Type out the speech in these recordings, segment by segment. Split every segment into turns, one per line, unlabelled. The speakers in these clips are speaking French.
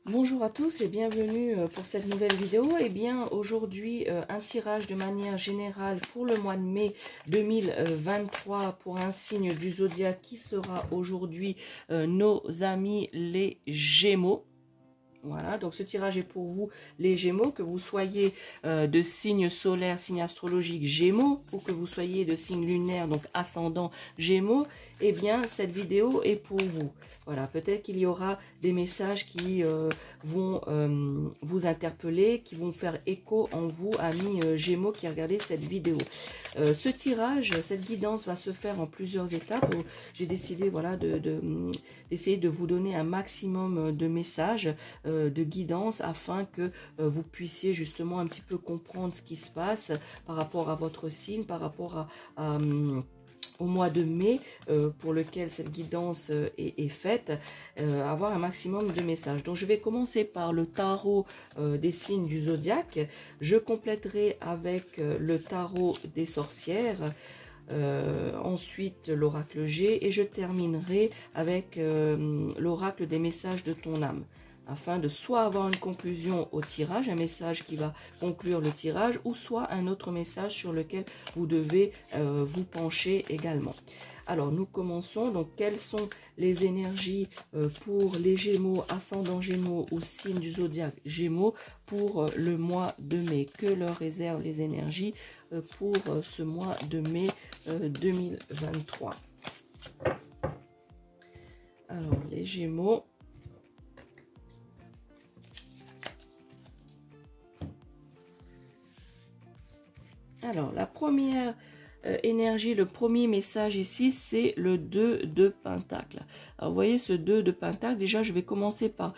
Bonjour à tous et bienvenue pour cette nouvelle vidéo. Et bien aujourd'hui un tirage de manière générale pour le mois de mai 2023 pour un signe du zodiaque qui sera aujourd'hui nos amis les Gémeaux. Voilà, donc ce tirage est pour vous les Gémeaux, que vous soyez de signe solaire, signe astrologique Gémeaux, ou que vous soyez de signe lunaire, donc ascendant Gémeaux, eh bien cette vidéo est pour vous. Voilà, peut-être qu'il y aura des messages qui vont vous interpeller, qui vont faire écho en vous, amis Gémeaux qui regardez cette vidéo. Ce tirage, cette guidance va se faire en plusieurs étapes. J'ai décidé voilà, d'essayer de vous donner un maximum de messages, de guidance, afin que vous puissiez justement un petit peu comprendre ce qui se passe par rapport à votre signe, par rapport au mois de mai pour lequel cette guidance est faite, avoir un maximum de messages. Donc je vais commencer par le tarot des signes du zodiaque, je compléterai avec le tarot des sorcières, ensuite l'oracle G, et je terminerai avec l'oracle des messages de ton âme, afin de soit avoir une conclusion au tirage, un message qui va conclure le tirage, ou soit un autre message sur lequel vous devez vous pencher également. Alors nous commençons. Donc quelles sont les énergies pour les Gémeaux, ascendant Gémeaux ou signe du zodiaque Gémeaux pour le mois de mai? Que leur réservent les énergies pour ce mois de mai 2023? Alors les Gémeaux. Alors, la première énergie, le premier message ici, c'est le 2 de Pentacle. Alors, vous voyez ce 2 de Pentacle, déjà, je vais commencer par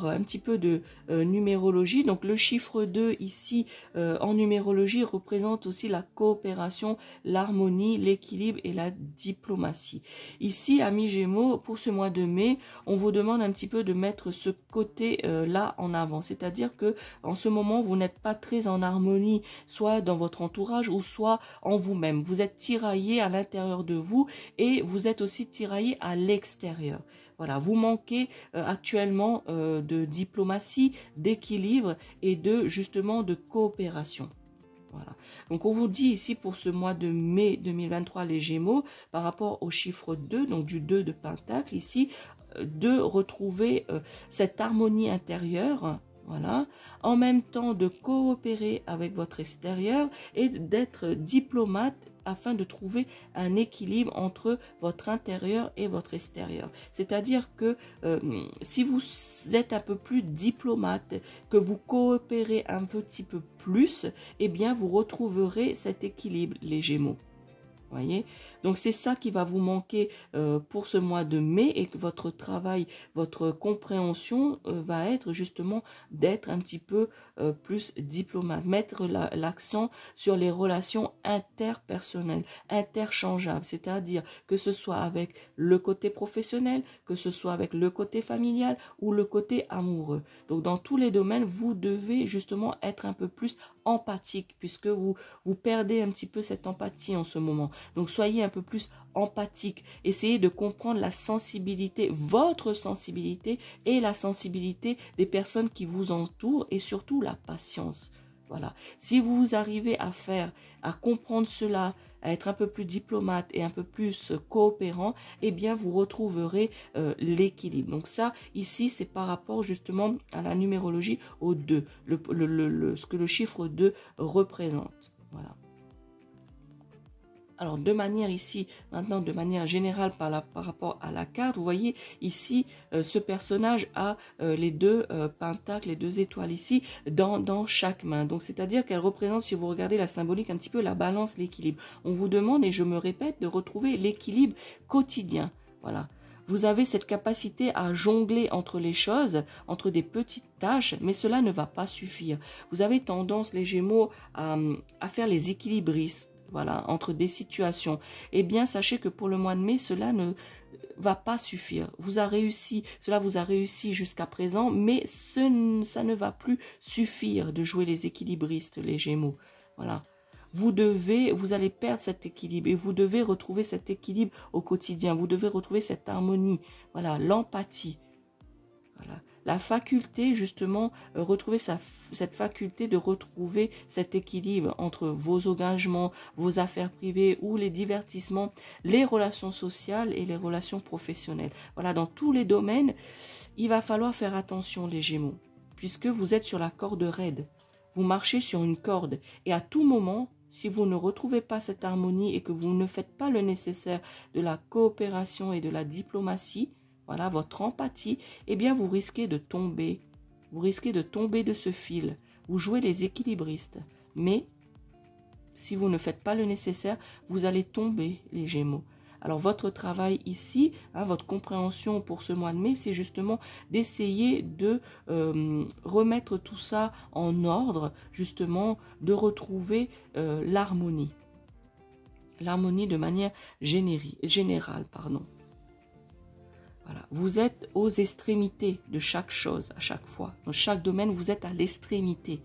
un petit peu de numérologie. Donc, le chiffre 2 ici, en numérologie, représente aussi la coopération, l'harmonie, l'équilibre et la diplomatie. Ici, amis Gémeaux, pour ce mois de mai, on vous demande un petit peu de mettre ce côté-là en avant. C'est-à-dire que en ce moment, vous n'êtes pas très en harmonie, soit dans votre entourage ou soit en vous-même. Vous êtes tiraillé à l'intérieur de vous et vous êtes aussi tiraillé à l'extérieur. Voilà, vous manquez actuellement de diplomatie, d'équilibre et justement de coopération. Voilà. Donc on vous dit ici pour ce mois de mai 2023 les Gémeaux, par rapport au chiffre 2, donc du 2 de Pentacle ici, de retrouver cette harmonie intérieure. Voilà, en même temps de coopérer avec votre extérieur et d'être diplomate afin de trouver un équilibre entre votre intérieur et votre extérieur. C'est-à-dire que si vous êtes un peu plus diplomate, que vous coopérez un petit peu plus, eh bien vous retrouverez cet équilibre, les Gémeaux. Voyez, donc c'est ça qui va vous manquer pour ce mois de mai, et que votre travail, votre compréhension va être justement d'être un petit peu plus diplomate, mettre l'accent sur les relations interpersonnelles, interchangeables, c'est-à-dire que ce soit avec le côté professionnel, que ce soit avec le côté familial ou le côté amoureux. Donc dans tous les domaines, vous devez justement être un peu plus empathique, puisque vous perdez un petit peu cette empathie en ce moment. Donc soyez un peu plus empathique, essayez de comprendre la sensibilité, votre sensibilité et la sensibilité des personnes qui vous entourent, et surtout la patience. Voilà. Si vous arrivez à comprendre cela, à être un peu plus diplomate et un peu plus coopérant, eh bien vous retrouverez l'équilibre. Donc ça, ici, c'est par rapport justement à la numérologie au 2, ce que le chiffre 2 représente. Voilà. Alors de manière ici, maintenant de manière générale par rapport à la carte, vous voyez ici ce personnage a les deux pentacles, les deux étoiles ici dans chaque main. Donc c'est-à-dire qu'elle représente, si vous regardez la symbolique, un petit peu la balance, l'équilibre. On vous demande, et je me répète, de retrouver l'équilibre quotidien. Voilà. Vous avez cette capacité à jongler entre les choses, entre des petites tâches, mais cela ne va pas suffire. Vous avez tendance, les Gémeaux, à faire les équilibristes. Voilà, entre des situations. Eh bien, sachez que pour le mois de mai, cela ne va pas suffire. Cela vous a réussi jusqu'à présent, mais ça ne va plus suffire de jouer les équilibristes, les Gémeaux. Voilà. Vous allez perdre cet équilibre, et vous devez retrouver cet équilibre au quotidien. Vous devez retrouver cette harmonie. Voilà, l'empathie. Voilà. la faculté justement, retrouver cette faculté de retrouver cet équilibre entre vos engagements, vos affaires privées ou les divertissements, les relations sociales et les relations professionnelles. Voilà, dans tous les domaines, il va falloir faire attention les Gémeaux, puisque vous êtes sur la corde raide. Vous marchez sur une corde et à tout moment, si vous ne retrouvez pas cette harmonie et que vous ne faites pas le nécessaire de la coopération et de la diplomatie, voilà, votre empathie, eh bien vous risquez de tomber. Vous risquez de tomber de ce fil. Vous jouez les équilibristes. Mais si vous ne faites pas le nécessaire, vous allez tomber les Gémeaux. Alors votre travail ici, votre compréhension pour ce mois de mai, c'est justement d'essayer de remettre tout ça en ordre, justement de retrouver l'harmonie. L'harmonie de manière générale. Voilà. Vous êtes aux extrémités de chaque chose à chaque fois. Dans chaque domaine, vous êtes à l'extrémité.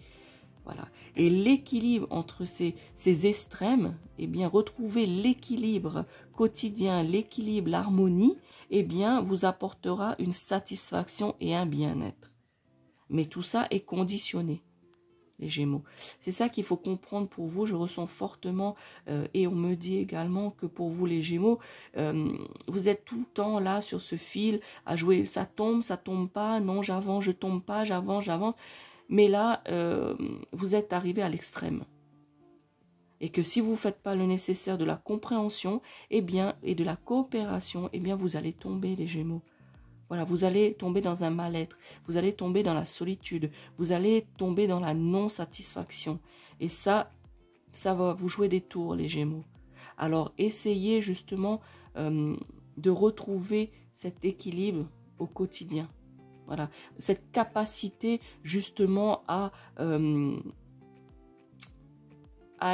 Voilà. Et l'équilibre entre ces extrêmes, eh bien, retrouver l'équilibre quotidien, l'équilibre, l'harmonie, eh bien, vous apportera une satisfaction et un bien-être. Mais tout ça est conditionné, les Gémeaux. C'est ça qu'il faut comprendre pour vous. Je ressens fortement, et on me dit également que pour vous, les Gémeaux, vous êtes tout le temps là sur ce fil à jouer. Ça tombe pas, non, j'avance, je tombe pas, j'avance. Mais là, vous êtes arrivé à l'extrême. Et que si vous ne faites pas le nécessaire de la compréhension, eh bien, et de la coopération, eh bien, vous allez tomber, les Gémeaux. Voilà, vous allez tomber dans un mal-être, vous allez tomber dans la solitude, vous allez tomber dans la non-satisfaction. Et ça va vous jouer des tours, les Gémeaux. Alors, essayez justement de retrouver cet équilibre au quotidien. Voilà, cette capacité justement à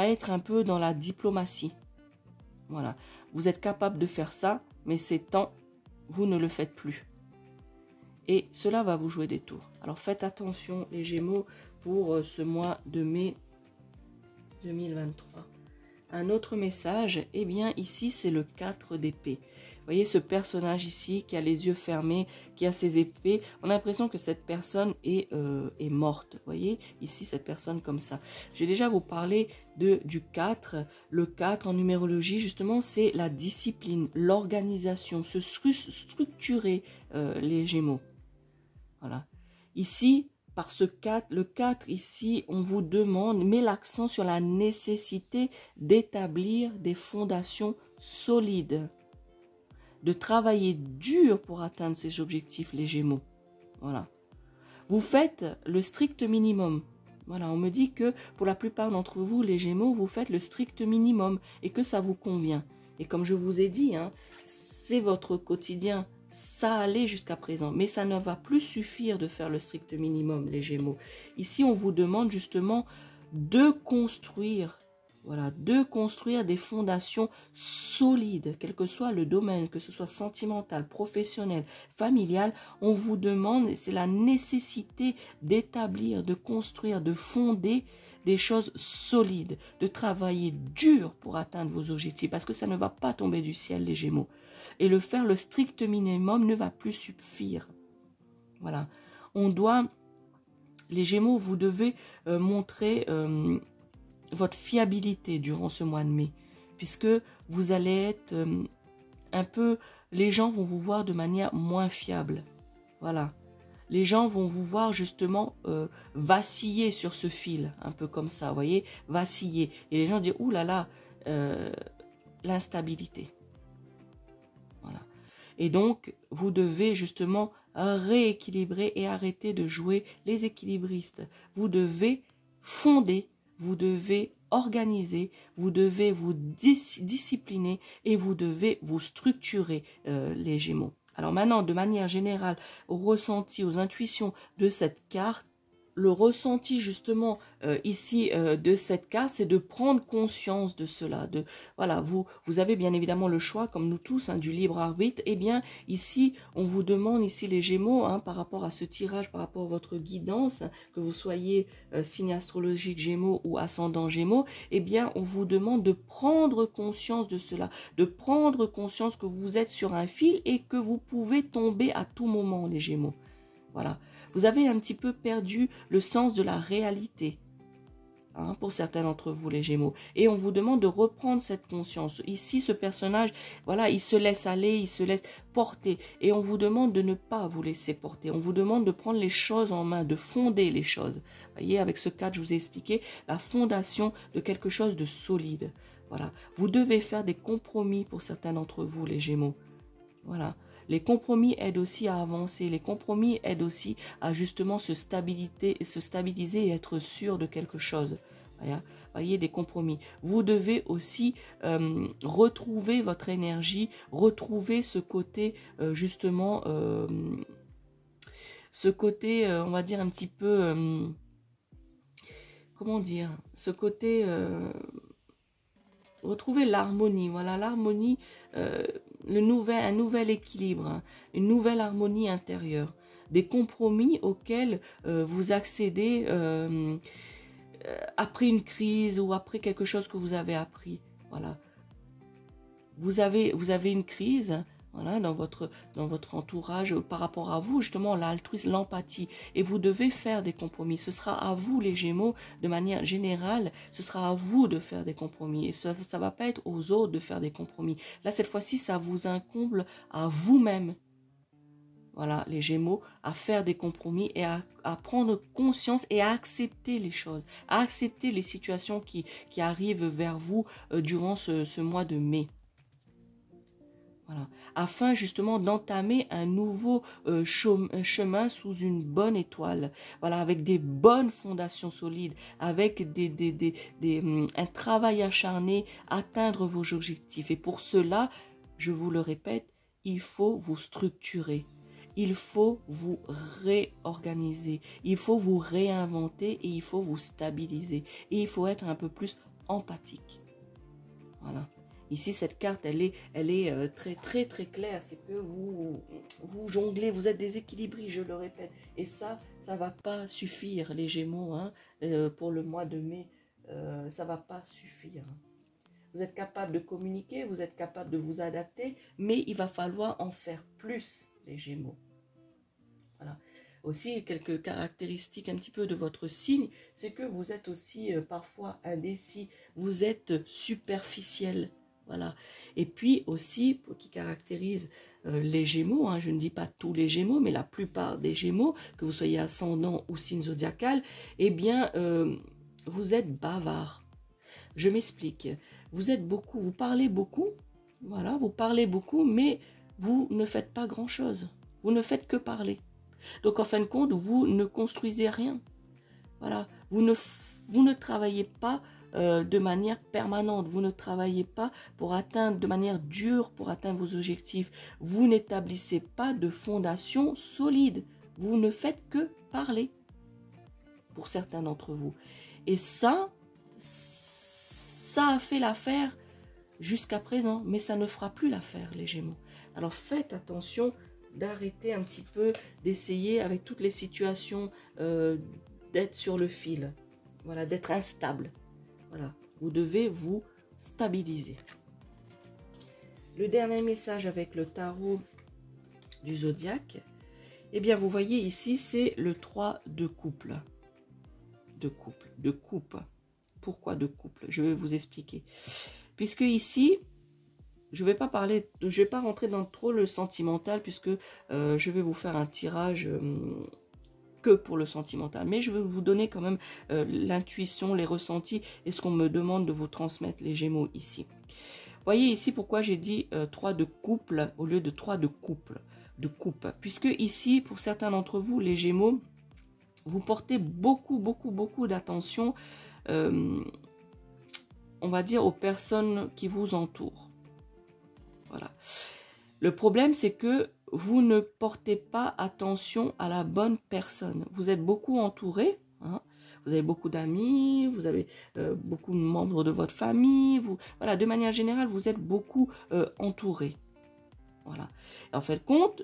être un peu dans la diplomatie. Voilà, vous êtes capable de faire ça, mais c'est temps, vous ne le faites plus. Et cela va vous jouer des tours. Alors faites attention les Gémeaux pour ce mois de mai 2023. Un autre message, eh bien ici c'est le 4 d'épée. Vous voyez ce personnage ici qui a les yeux fermés, qui a ses épées. On a l'impression que cette personne est morte. Vous voyez ici cette personne comme ça. Je vais déjà vous parler du 4. Le 4 en numérologie justement c'est la discipline, l'organisation, se structurer les Gémeaux. Voilà. Ici, par ce 4, le 4 ici, on vous demande, met l'accent sur la nécessité d'établir des fondations solides, de travailler dur pour atteindre ces objectifs, les Gémeaux. Voilà. Vous faites le strict minimum. Voilà, on me dit que pour la plupart d'entre vous, les Gémeaux, vous faites le strict minimum et que ça vous convient. Et comme je vous ai dit, c'est votre quotidien. Ça allait jusqu'à présent, mais ça ne va plus suffire de faire le strict minimum, les Gémeaux. Ici, on vous demande justement de construire, voilà, de construire des fondations solides, quel que soit le domaine, que ce soit sentimental, professionnel, familial. On vous demande, c'est la nécessité d'établir, de construire, de fonder des choses solides, de travailler dur pour atteindre vos objectifs, parce que ça ne va pas tomber du ciel, les Gémeaux. Et le faire le strict minimum ne va plus suffire. Voilà. On doit, les Gémeaux, vous devez montrer votre fiabilité durant ce mois de mai, puisque vous allez être un peu, les gens vont vous voir de manière moins fiable. Voilà. Les gens vont vous voir justement vaciller sur ce fil, un peu comme ça, vous voyez, vaciller. Et les gens disent, ouh là là, l'instabilité. Voilà. Et donc, vous devez justement rééquilibrer et arrêter de jouer les équilibristes. Vous devez fonder, vous devez organiser, vous devez vous discipliner et vous devez vous structurer, les Gémeaux. Alors maintenant, de manière générale, au ressenti, aux intuitions de cette carte, le ressenti justement ici de cette carte, c'est de prendre conscience de cela. Voilà, vous avez bien évidemment le choix, comme nous tous, du libre arbitre. Eh bien, ici, on vous demande, ici les Gémeaux, par rapport à ce tirage, par rapport à votre guidance, que vous soyez signe astrologique Gémeaux ou ascendant Gémeaux, eh bien, on vous demande de prendre conscience de cela, de prendre conscience que vous êtes sur un fil et que vous pouvez tomber à tout moment, les Gémeaux. Voilà. Vous avez un petit peu perdu le sens de la réalité. Pour certains d'entre vous, les Gémeaux. Et on vous demande de reprendre cette conscience. Ici, ce personnage, voilà, il se laisse aller, il se laisse porter. Et on vous demande de ne pas vous laisser porter. On vous demande de prendre les choses en main, de fonder les choses. Vous voyez, avec ce cadre, je vous ai expliqué la fondation de quelque chose de solide. Voilà. Vous devez faire des compromis pour certains d'entre vous, les Gémeaux. Voilà. Les compromis aident aussi à avancer. Les compromis aident aussi à justement se stabiliser et être sûr de quelque chose. Voyez, des compromis. Vous devez aussi retrouver votre énergie, retrouver ce côté justement, ce côté, on va dire un petit peu, comment dire, ce côté, retrouver l'harmonie. Voilà, l'harmonie. Un nouvel équilibre, une nouvelle harmonie intérieure, des compromis auxquels vous accédez après une crise ou après quelque chose que vous avez appris. Voilà. Vous avez une crise, voilà, dans votre entourage par rapport à vous, justement l'altruisme, l'empathie, et vous devez faire des compromis. Ce sera à vous, les Gémeaux, de manière générale, ce sera à vous de faire des compromis, et ça va pas être aux autres de faire des compromis. Là, cette fois-ci, ça vous incombe à vous-même, voilà, les Gémeaux, à faire des compromis et à prendre conscience et à accepter les choses, à accepter les situations qui arrivent vers vous durant ce mois de mai. Voilà. Afin justement d'entamer un nouveau chemin sous une bonne étoile, voilà, avec des bonnes fondations solides, avec un travail acharné, atteindre vos objectifs. Et pour cela, je vous le répète, il faut vous structurer, il faut vous réorganiser, il faut vous réinventer et il faut vous stabiliser. Et il faut être un peu plus empathique. Voilà. Ici, cette carte, elle est très, très, très claire. C'est que vous jonglez, vous êtes déséquilibrés, je le répète. Et ça ne va pas suffire, les Gémeaux, pour le mois de mai. Ça ne va pas suffire. Vous êtes capable de communiquer, vous êtes capable de vous adapter, mais il va falloir en faire plus, les Gémeaux. Voilà. Aussi, quelques caractéristiques un petit peu de votre signe, c'est que vous êtes aussi parfois indécis, vous êtes superficiel. Voilà. Et puis aussi, qui caractérise les Gémeaux, je ne dis pas tous les Gémeaux, mais la plupart des Gémeaux, que vous soyez ascendant ou signe zodiacal, eh bien, vous êtes bavard. Je m'explique. Vous parlez beaucoup, voilà, vous parlez beaucoup, mais vous ne faites pas grand-chose. Vous ne faites que parler. Donc, en fin de compte, vous ne construisez rien. Voilà. Vous ne travaillez pas de manière permanente. Vous ne travaillez pas pour atteindre de manière dure, pour atteindre vos objectifs. Vous n'établissez pas de fondation solide. Vous ne faites que parler pour certains d'entre vous. Et ça a fait l'affaire jusqu'à présent, mais ça ne fera plus l'affaire, les Gémeaux. Alors faites attention d'arrêter un petit peu, d'essayer avec toutes les situations d'être sur le fil, voilà, d'être instable. Voilà, vous devez vous stabiliser. Le dernier message avec le tarot du zodiaque, eh bien vous voyez ici, c'est le 3 de couple. De coupe. Pourquoi de couple? Je vais vous expliquer. Puisque ici, je vais pas rentrer dans trop le sentimental, puisque je vais vous faire un tirage que pour le sentimental. Mais je vais vous donner quand même l'intuition, les ressentis et ce qu'on me demande de vous transmettre, les Gémeaux, ici. Voyez ici pourquoi j'ai dit 3 de couple au lieu de 3 de couple. Puisque ici, pour certains d'entre vous, les Gémeaux, vous portez beaucoup d'attention, on va dire, aux personnes qui vous entourent. Voilà. Le problème, c'est que vous ne portez pas attention à la bonne personne. Vous êtes beaucoup entouré, vous avez beaucoup d'amis, vous avez beaucoup de membres de votre famille. Voilà, de manière générale, vous êtes beaucoup entouré. Voilà. Et en fait, compte,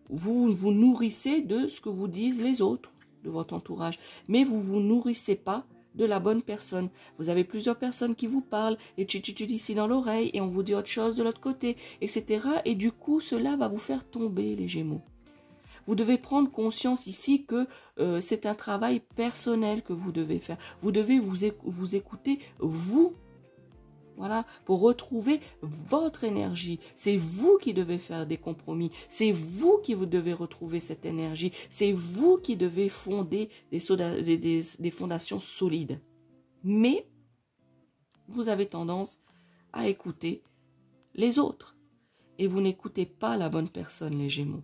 vous vous nourrissez de ce que vous disent les autres de votre entourage, mais vous vous nourrissez pas de la bonne personne. Vous avez plusieurs personnes qui vous parlent et tu dis ici dans l'oreille et on vous dit autre chose de l'autre côté, etc. Et du coup, cela va vous faire tomber, les Gémeaux. Vous devez prendre conscience ici que c'est un travail personnel que vous devez faire. Vous devez vous écouter, vous, voilà, pour retrouver votre énergie. C'est vous qui devez faire des compromis. C'est vous qui vous devez retrouver cette énergie. C'est vous qui devez fonder des fondations solides. Mais vous avez tendance à écouter les autres. Et vous n'écoutez pas la bonne personne, les Gémeaux.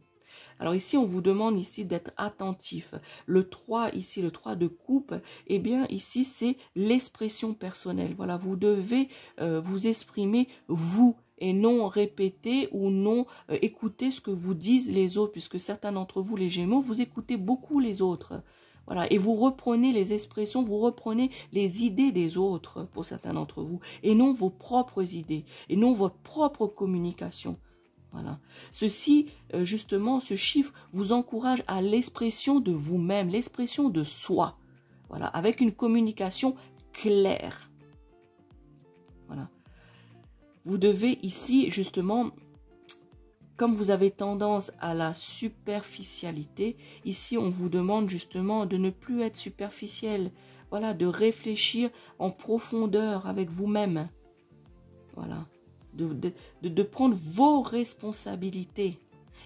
Alors ici, on vous demande ici d'être attentif. Le 3, ici, le 3 de coupe, eh bien, ici, c'est l'expression personnelle. Voilà, vous devez vous exprimer, vous, et non répéter ou non écouter ce que vous disent les autres, puisque certains d'entre vous, les Gémeaux, vous écoutez beaucoup les autres. Voilà, et vous reprenez les expressions, vous reprenez les idées des autres, pour certains d'entre vous, et non vos propres idées, et non votre propre communication. Voilà. Ceci, justement, ce chiffre vous encourage à l'expression de vous-même, l'expression de soi. Voilà, avec une communication claire. Voilà. Vous devez ici, justement, comme vous avez tendance à la superficialité, ici, on vous demande justement de ne plus être superficiel. Voilà, de réfléchir en profondeur avec vous-même. Voilà. De prendre vos responsabilités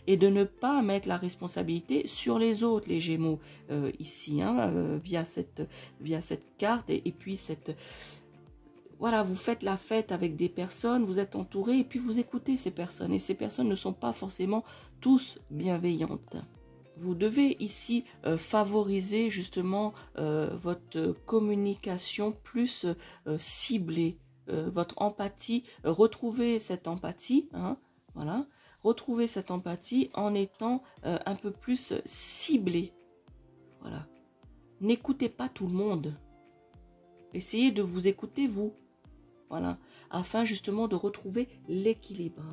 et de ne pas mettre la responsabilité sur les autres, les Gémeaux, ici, hein, via cette carte et puis cette... Voilà, vous faites la fête avec des personnes, vous êtes entouré et puis vous écoutez ces personnes et ces personnes ne sont pas forcément tous bienveillantes. Vous devez ici favoriser justement votre communication plus ciblée. Votre empathie, retrouvez cette empathie, hein, voilà, retrouvez cette empathie en étant un peu plus ciblé, voilà. N'écoutez pas tout le monde, essayez de vous écouter vous, voilà, afin justement de retrouver l'équilibre.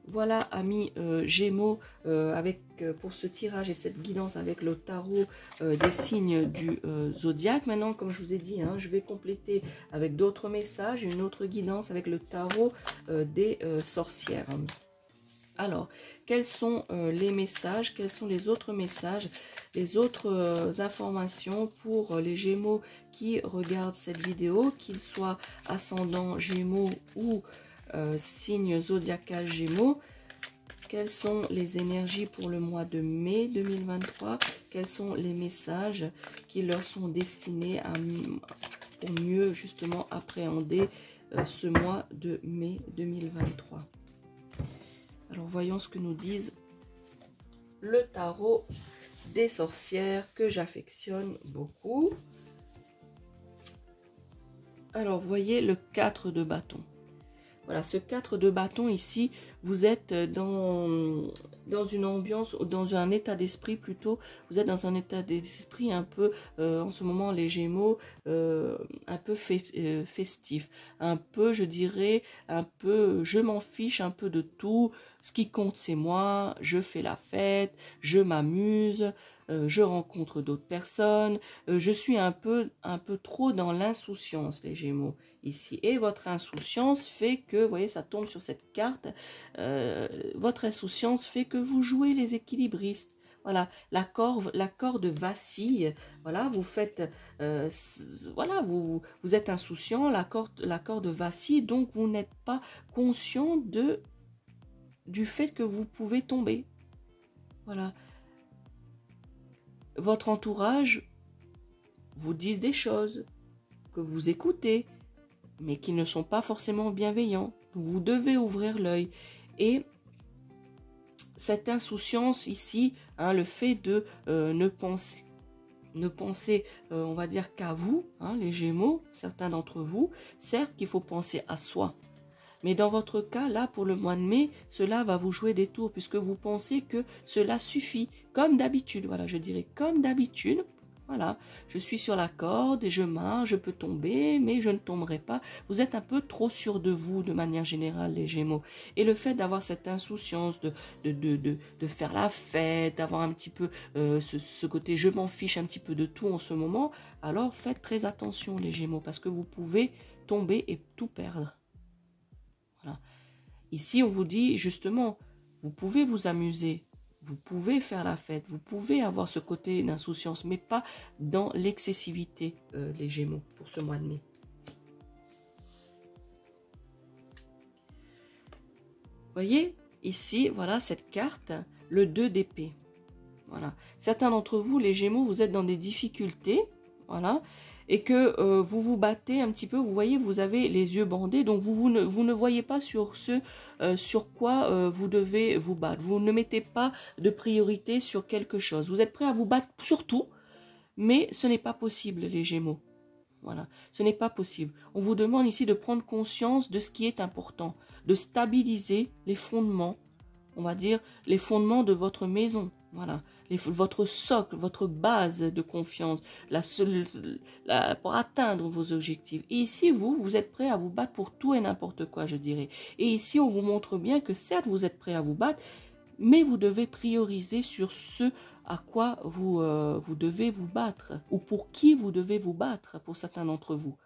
Voilà, amis Gémeaux, pour ce tirage et cette guidance avec le tarot des signes du zodiaque. Maintenant, comme je vous ai dit, hein, je vais compléter avec d'autres messages, une autre guidance avec le tarot des sorcières. Alors, quels sont les messages? Quels sont les autres messages? Les autres informations pour les Gémeaux qui regardent cette vidéo, qu'ils soient ascendant Gémeaux ou signe zodiacal Gémeaux. Quelles sont les énergies pour le mois de mai 2023? Quels sont les messages qui leur sont destinés pour mieux justement appréhender ce mois de mai 2023? Alors voyons ce que nous disent le tarot des sorcières que j'affectionne beaucoup. Alors voyez le 4 de bâton. Voilà, ce 4 de bâton ici, vous êtes dans une ambiance, dans un état d'esprit plutôt, vous êtes dans un état d'esprit un peu, en ce moment les Gémeaux, un peu festif, un peu, je dirais, un peu, je m'en fiche un peu de tout, ce qui compte c'est moi, je fais la fête, je m'amuse, je rencontre d'autres personnes, je suis un peu trop dans l'insouciance les Gémeaux ici, et votre insouciance fait que, vous voyez, ça tombe sur cette carte, votre insouciance fait que vous jouez les équilibristes. Voilà, la corde vacille. Voilà, vous faites, voilà, vous êtes insouciant, la corde vacille, donc vous n'êtes pas conscient du fait que vous pouvez tomber. Voilà, votre entourage vous dit des choses que vous écoutez, mais qui ne sont pas forcément bienveillants. Vous devez ouvrir l'œil. Et cette insouciance ici, hein, le fait de ne penser, on va dire, qu'à vous, hein, les Gémeaux, certains d'entre vous, certes qu'il faut penser à soi. Mais dans votre cas, là, pour le mois de mai, cela va vous jouer des tours, puisque vous pensez que cela suffit, comme d'habitude. Voilà, je dirais comme d'habitude. Voilà, je suis sur la corde et je marche, je peux tomber, mais je ne tomberai pas. Vous êtes un peu trop sûr de vous, de manière générale, les Gémeaux. Et le fait d'avoir cette insouciance, de faire la fête, d'avoir un petit peu ce côté je m'en fiche un petit peu de tout en ce moment, alors faites très attention, les Gémeaux, parce que vous pouvez tomber et tout perdre. Voilà. Ici, on vous dit justement, vous pouvez vous amuser, Vous pouvez faire la fête, vous pouvez avoir ce côté d'insouciance, mais pas dans l'excessivité, les Gémeaux, pour ce mois de mai. Voyez, ici, voilà cette carte, le 2 d'épée. Voilà. Certains d'entre vous, les Gémeaux, vous êtes dans des difficultés, voilà, et que vous vous battez un petit peu, vous voyez, vous avez les yeux bandés, donc vous ne voyez pas sur ce sur quoi vous devez vous battre. Vous ne mettez pas de priorité sur quelque chose. Vous êtes prêt à vous battre sur tout, mais ce n'est pas possible, les Gémeaux. Voilà, ce n'est pas possible. On vous demande ici de prendre conscience de ce qui est important, de stabiliser les fondements, on va dire, les fondements de votre maison. Voilà, votre socle, votre base de confiance, pour atteindre vos objectifs. Et ici, vous êtes prêt à vous battre pour tout et n'importe quoi, je dirais. Et ici, on vous montre bien que certes, vous êtes prêt à vous battre, mais vous devez prioriser sur ce à quoi vous devez vous battre, ou pour qui vous devez vous battre, pour certains d'entre vous.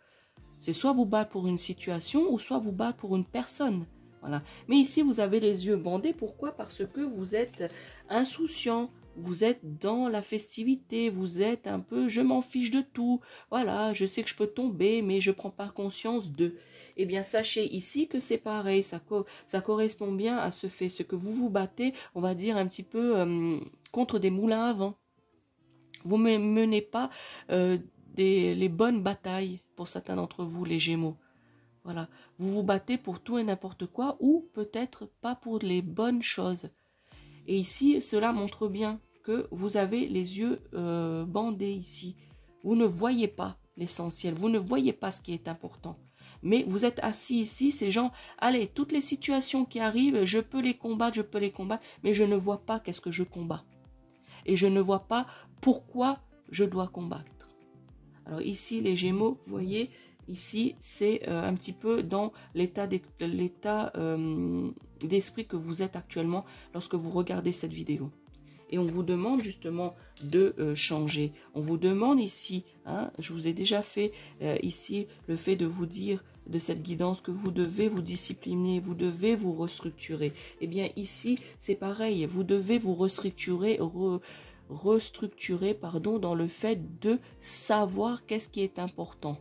C'est soit vous battre pour une situation, ou soit vous battre pour une personne. Voilà. Mais ici, vous avez les yeux bandés. Pourquoi? Parce que vous êtes insouciant, vous êtes dans la festivité, vous êtes un peu « je m'en fiche de tout ». Voilà, je sais que je peux tomber, mais je ne prends pas conscience de. Eh bien, sachez ici que c'est pareil, ça correspond bien à ce fait. Ce que vous vous battez, on va dire un petit peu contre des moulins à vent. Vous ne menez pas les bonnes batailles pour certains d'entre vous, les Gémeaux. Voilà, vous vous battez pour tout et n'importe quoi, ou peut-être pas pour les bonnes choses. Et ici, cela montre bien que vous avez les yeux bandés ici. Vous ne voyez pas l'essentiel, vous ne voyez pas ce qui est important. Mais vous êtes assis ici, ces gens, allez, toutes les situations qui arrivent, je peux les combattre, mais je ne vois pas qu'est-ce que je combats. Et je ne vois pas pourquoi je dois combattre. Alors ici, les Gémeaux, vous voyez, ici, c'est un petit peu dans l'état d'esprit que vous êtes actuellement lorsque vous regardez cette vidéo. Et on vous demande justement de changer. On vous demande ici, hein, je vous ai déjà fait ici le fait de vous dire de cette guidance que vous devez vous discipliner, vous devez vous restructurer. Eh bien ici, c'est pareil, vous devez vous restructurer, dans le fait de savoir qu'est-ce qui est important.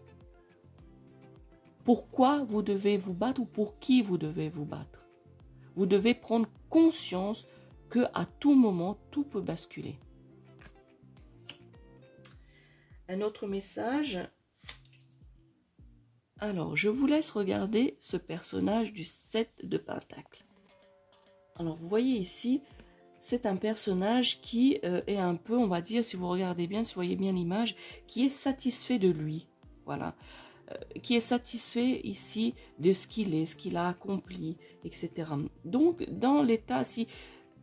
Pourquoi vous devez vous battre ou pour qui vous devez vous battre. Vous devez prendre conscience que à tout moment, tout peut basculer. Un autre message. Alors, je vous laisse regarder ce personnage du 7 de Pentacle. Alors, vous voyez ici, c'est un personnage qui est un peu, on va dire, si vous regardez bien, si vous voyez bien l'image, qui est satisfait de lui. Voilà. Qui est satisfait ici de ce qu'il est, ce qu'il a accompli, etc. Donc, dans l'état, si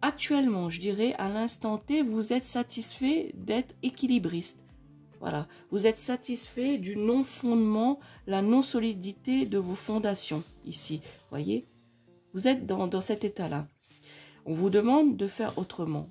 actuellement, je dirais, à l'instant T, vous êtes satisfait d'être équilibriste. Voilà, vous êtes satisfait du non-fondement, la non-solidité de vos fondations, ici. Voyez, vous êtes dans cet état-là. On vous demande de faire autrement.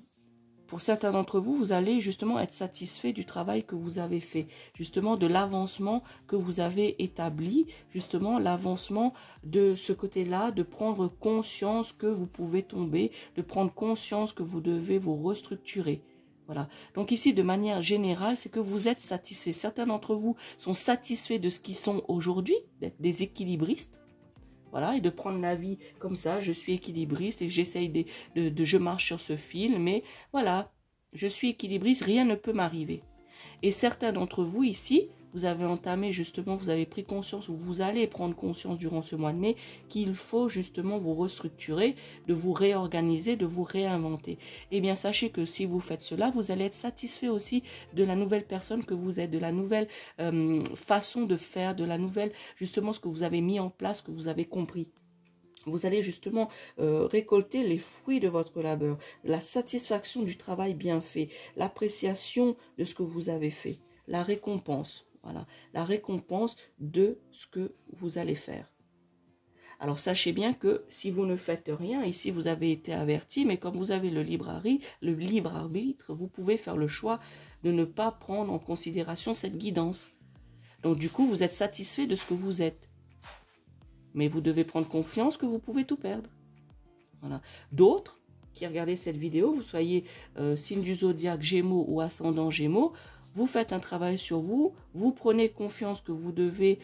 Pour certains d'entre vous, vous allez justement être satisfait du travail que vous avez fait, justement de l'avancement que vous avez établi, justement l'avancement de ce côté-là, de prendre conscience que vous pouvez tomber, de prendre conscience que vous devez vous restructurer. Voilà. Donc ici, de manière générale, c'est que vous êtes satisfait. Certains d'entre vous sont satisfaits de ce qu'ils sont aujourd'hui, d'être des équilibristes. Voilà, et de prendre la vie comme ça, je suis équilibriste et j'essaye je marche sur ce fil, mais voilà, je suis équilibriste, rien ne peut m'arriver. Et certains d'entre vous ici, vous avez entamé justement, vous avez pris conscience, ou vous allez prendre conscience durant ce mois de mai, qu'il faut justement vous restructurer, de vous réorganiser, de vous réinventer. Eh bien, sachez que si vous faites cela, vous allez être satisfait aussi de la nouvelle personne que vous êtes, de la nouvelle façon de faire, de la nouvelle, justement, ce que vous avez mis en place, que vous avez compris. Vous allez justement récolter les fruits de votre labeur, la satisfaction du travail bien fait, l'appréciation de ce que vous avez fait, la récompense. Voilà, la récompense de ce que vous allez faire. Alors, sachez bien que si vous ne faites rien, ici vous avez été averti, mais comme vous avez le libre arbitre, vous pouvez faire le choix de ne pas prendre en considération cette guidance. Donc, du coup, vous êtes satisfait de ce que vous êtes. Mais vous devez prendre confiance que vous pouvez tout perdre. Voilà. D'autres qui regardez cette vidéo, vous soyez signe du zodiaque Gémeaux ou ascendant Gémeaux, vous faites un travail sur vous, vous prenez confiance que vous devez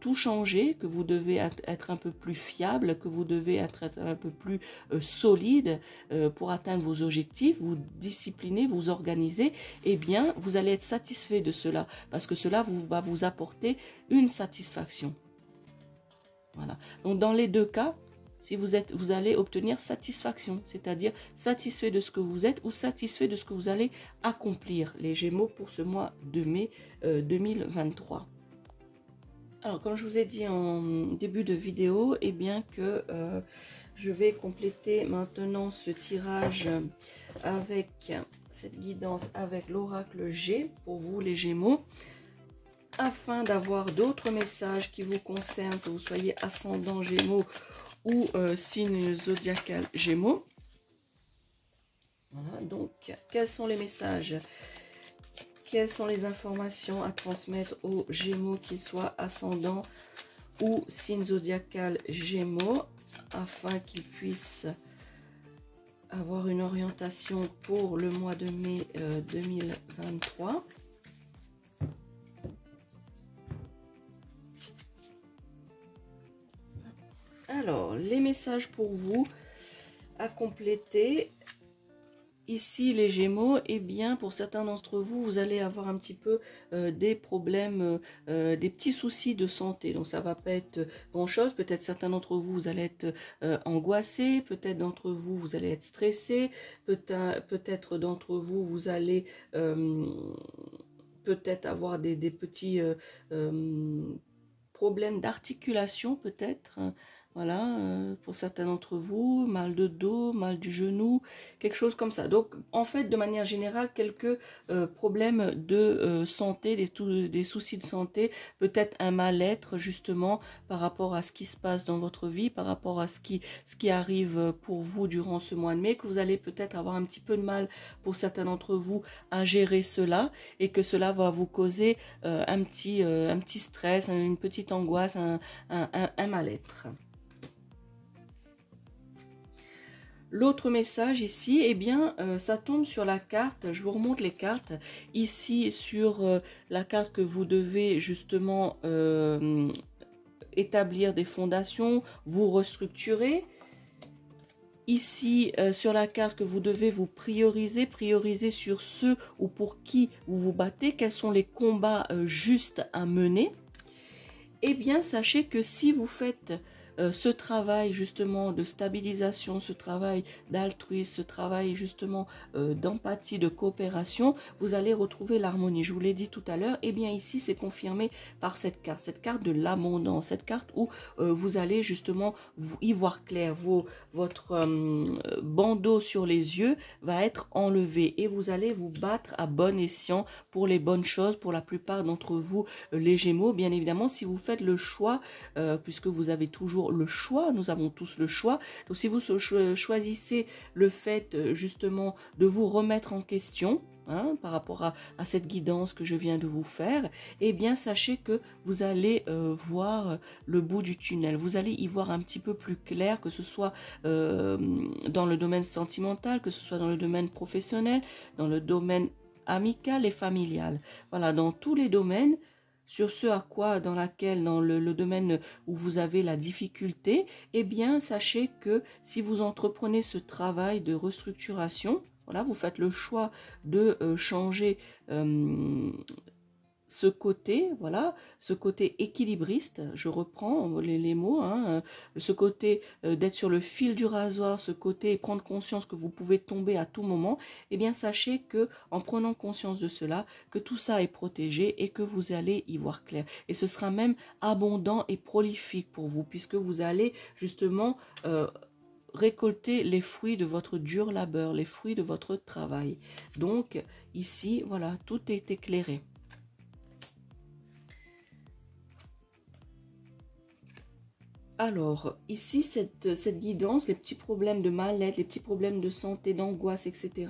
tout changer, que vous devez être un peu plus fiable, que vous devez être un peu plus solide pour atteindre vos objectifs, vous disciplinez, vous organisez, eh bien, vous allez être satisfait de cela, parce que cela va vous apporter une satisfaction. Voilà. Donc, dans les deux cas, si vous allez obtenir satisfaction, c'est-à-dire satisfait de ce que vous êtes ou satisfait de ce que vous allez accomplir, les Gémeaux, pour ce mois de mai 2023. Alors, comme je vous ai dit en début de vidéo, eh bien que je vais compléter maintenant ce tirage avec cette guidance avec l'oracle G pour vous les Gémeaux, afin d'avoir d'autres messages qui vous concernent, que vous soyez ascendant Gémeaux ou signe zodiacal Gémeaux. Voilà, donc, quels sont les messages? Quelles sont les informations à transmettre aux Gémeaux, qu'ils soient ascendant ou signe zodiacal Gémeaux, afin qu'ils puissent avoir une orientation pour le mois de mai 2023. Alors, les messages pour vous à compléter ici, les Gémeaux, eh bien, pour certains d'entre vous, vous allez avoir un petit peu des problèmes, des petits soucis de santé. Donc, ça va pas être grand-chose. Peut-être certains d'entre vous, vous allez être angoissés. Peut-être d'entre vous, vous allez être stressés. Peut-être d'entre vous, vous allez peut-être avoir des petits problèmes d'articulation, peut-être. Voilà, pour certains d'entre vous, mal de dos, mal du genou, quelque chose comme ça. Donc, en fait, de manière générale, quelques problèmes de santé, des soucis de santé, peut-être un mal-être, justement, par rapport à ce qui se passe dans votre vie, par rapport à ce qui arrive pour vous durant ce mois de mai, que vous allez peut-être avoir un petit peu de mal, pour certains d'entre vous, à gérer cela, et que cela va vous causer un petit stress, une petite angoisse, un mal-être. L'autre message ici, eh bien, ça tombe sur la carte, je vous remonte les cartes, ici sur la carte que vous devez justement établir des fondations, vous restructurer. Ici, sur la carte que vous devez vous prioriser sur ceux ou pour qui vous vous battez, quels sont les combats justes à mener. Eh bien, sachez que si vous faites ce travail justement de stabilisation, ce travail d'altruisme, ce travail justement d'empathie, de coopération, vous allez retrouver l'harmonie. Je vous l'ai dit tout à l'heure, et bien ici c'est confirmé par cette carte de l'abondance, cette carte où vous allez justement y voir clair, votre bandeau sur les yeux va être enlevé et vous allez vous battre à bon escient pour les bonnes choses, pour la plupart d'entre vous les Gémeaux, bien évidemment, si vous faites le choix, puisque vous avez toujours le choix, nous avons tous le choix. Donc si vous choisissez le fait justement de vous remettre en question, hein, par rapport à cette guidance que je viens de vous faire, eh bien sachez que vous allez voir le bout du tunnel, vous allez y voir un petit peu plus clair, que ce soit dans le domaine sentimental, que ce soit dans le domaine professionnel, dans le domaine amical et familial. Voilà, dans tous les domaines, sur ce à quoi, dans le domaine où vous avez la difficulté, eh bien, sachez que si vous entreprenez ce travail de restructuration, voilà, vous faites le choix de changer ce côté, voilà, ce côté équilibriste, je reprends les mots, hein, ce côté d'être sur le fil du rasoir, ce côté prendre conscience que vous pouvez tomber à tout moment, eh bien sachez que en prenant conscience de cela, que tout ça est protégé et que vous allez y voir clair. Et ce sera même abondant et prolifique pour vous, puisque vous allez justement récolter les fruits de votre dur labeur, les fruits de votre travail. Donc ici, voilà, tout est éclairé. Alors, ici, cette guidance, les petits problèmes de mal-être, les petits problèmes de santé, d'angoisse, etc.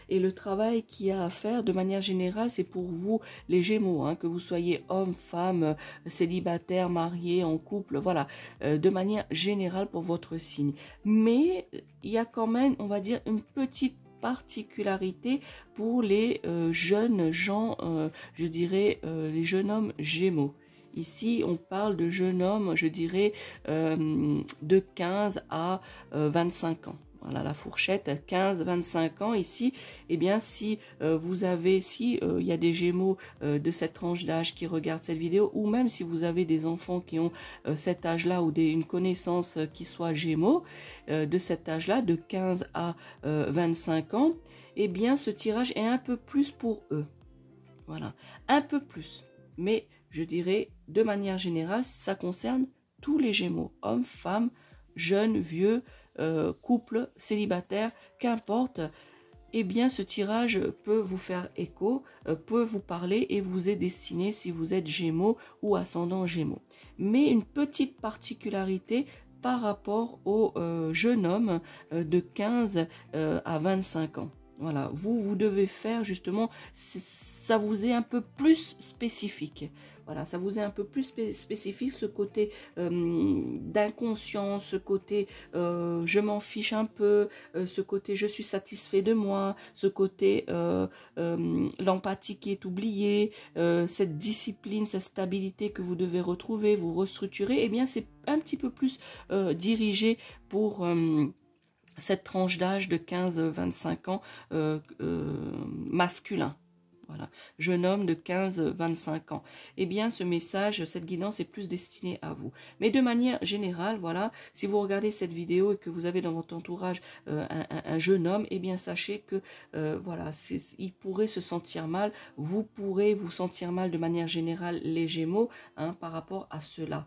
Et le travail qu'il y a à faire, de manière générale, c'est pour vous, les Gémeaux, hein, que vous soyez homme, femme, célibataire, marié, en couple, voilà, de manière générale pour votre signe. Mais il y a quand même, on va dire, une petite particularité pour les jeunes gens, je dirais, les jeunes hommes Gémeaux. Ici, on parle de jeunes hommes, je dirais, de 15 à 25 ans. Voilà la fourchette, 15-25 ans ici. Eh bien, si vous avez, si il y a des Gémeaux de cette tranche d'âge qui regardent cette vidéo, ou même si vous avez des enfants qui ont cet âge-là ou une connaissance qui soit Gémeaux de cet âge-là, de 15 à 25 ans, eh bien, ce tirage est un peu plus pour eux. Voilà, un peu plus. Mais je dirais, de manière générale, ça concerne tous les Gémeaux, hommes, femmes, jeunes, vieux, couples, célibataires, qu'importe. Eh bien, ce tirage peut vous faire écho, peut vous parler et vous est destiné si vous êtes Gémeaux ou ascendant Gémeaux. Mais une petite particularité par rapport aux jeunes hommes de 15 à 25 ans. Voilà, vous devez faire justement, ça vous est un peu plus spécifique. Voilà, ça vous est un peu plus spécifique, ce côté d'inconscience, ce côté je m'en fiche un peu, ce côté je suis satisfait de moi, ce côté l'empathie qui est oubliée, cette discipline, cette stabilité que vous devez retrouver, vous restructurer, eh bien c'est un petit peu plus dirigé pour cette tranche d'âge de 15-25 ans masculin. Voilà, jeune homme de 15-25 ans. Eh bien, ce message, cette guidance est plus destinée à vous. Mais de manière générale, voilà, si vous regardez cette vidéo et que vous avez dans votre entourage un jeune homme, eh bien, sachez que, voilà, il pourrait se sentir mal. Vous pourrez vous sentir mal de manière générale, les Gémeaux, hein, par rapport à cela.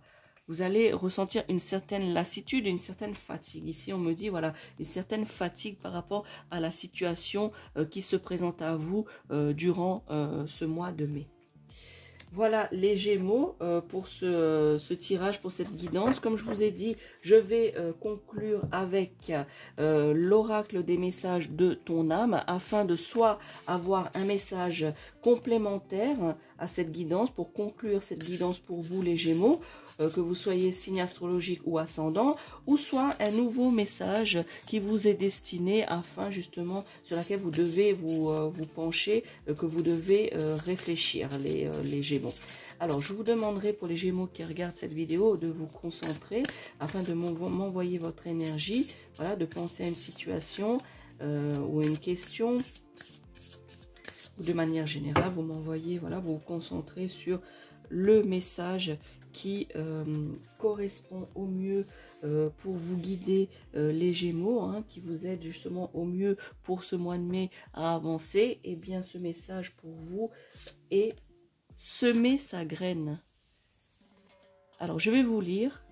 Vous allez ressentir une certaine lassitude, une certaine fatigue. Ici, on me dit, voilà, une certaine fatigue par rapport à la situation qui se présente à vous durant ce mois de mai. Voilà les Gémeaux pour ce tirage, pour cette guidance. Comme je vous ai dit, je vais conclure avec l'oracle des messages de ton âme afin de soit avoir un message complémentaire à cette guidance pour conclure cette guidance pour vous les Gémeaux, que vous soyez signe astrologique ou ascendant, ou soit un nouveau message qui vous est destiné afin justement sur laquelle vous devez vous pencher, que vous devez réfléchir les Gémeaux. Alors, je vous demanderai pour les Gémeaux qui regardent cette vidéo de vous concentrer afin de m'envoyer votre énergie, voilà, de penser à une situation ou une question. De manière générale, vous m'envoyez, voilà, vous vous concentrez sur le message qui correspond au mieux pour vous guider les Gémeaux, hein, qui vous aide justement au mieux pour ce mois de mai à avancer. Et bien, ce message pour vous est semer sa graine. Alors, je vais vous lire.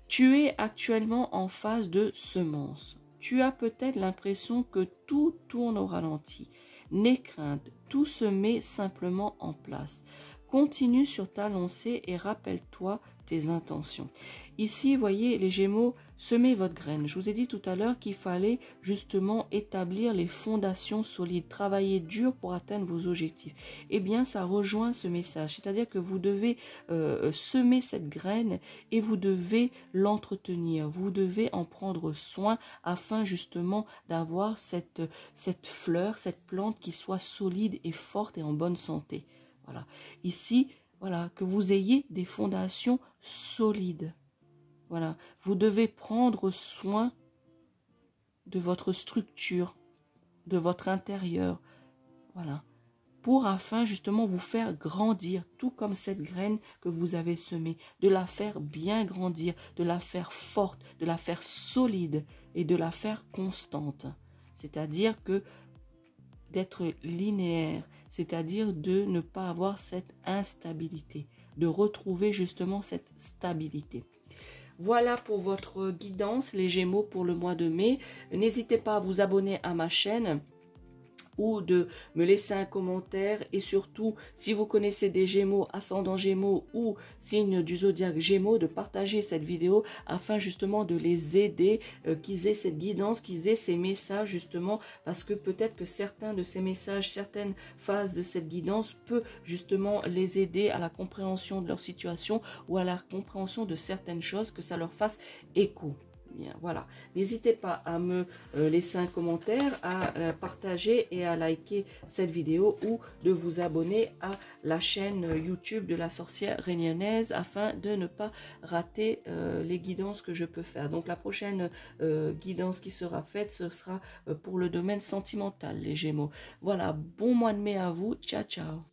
Tu es actuellement en phase de semence. Tu as peut-être l'impression que tout tourne au ralenti. N'aie crainte, tout se met simplement en place. Continue sur ta lancée et rappelle-toi tes intentions. Ici, voyez, les Gémeaux, semez votre graine. Je vous ai dit tout à l'heure qu'il fallait justement établir les fondations solides, travailler dur pour atteindre vos objectifs. Eh bien, ça rejoint ce message. C'est-à-dire que vous devez semer cette graine et vous devez l'entretenir. Vous devez en prendre soin afin justement d'avoir cette fleur, cette plante qui soit solide et forte et en bonne santé. Voilà. Ici, voilà, que vous ayez des fondations solides. Voilà. Vous devez prendre soin de votre structure, de votre intérieur. Voilà. Pour afin justement vous faire grandir, tout comme cette graine que vous avez semée, de la faire bien grandir, de la faire forte, de la faire solide et de la faire constante. C'est-à-dire que d'être linéaire, c'est-à-dire de ne pas avoir cette instabilité, de retrouver justement cette stabilité. Voilà pour votre guidance, les Gémeaux, pour le mois de mai. N'hésitez pas à vous abonner à ma chaîne ou de me laisser un commentaire. Et surtout, si vous connaissez des Gémeaux, ascendant Gémeaux ou signe du zodiaque Gémeaux, de partager cette vidéo afin justement de les aider, qu'ils aient cette guidance, qu'ils aient ces messages justement, parce que peut-être que certains de ces messages, certaines phases de cette guidance peut justement les aider à la compréhension de leur situation ou à la compréhension de certaines choses, que ça leur fasse écho. Bien, voilà. N'hésitez pas à me laisser un commentaire, à partager et à liker cette vidéo ou de vous abonner à la chaîne YouTube de la sorcière réunionnaise afin de ne pas rater les guidances que je peux faire. Donc la prochaine guidance qui sera faite, ce sera pour le domaine sentimental, les Gémeaux. Voilà, bon mois de mai à vous. Ciao, ciao.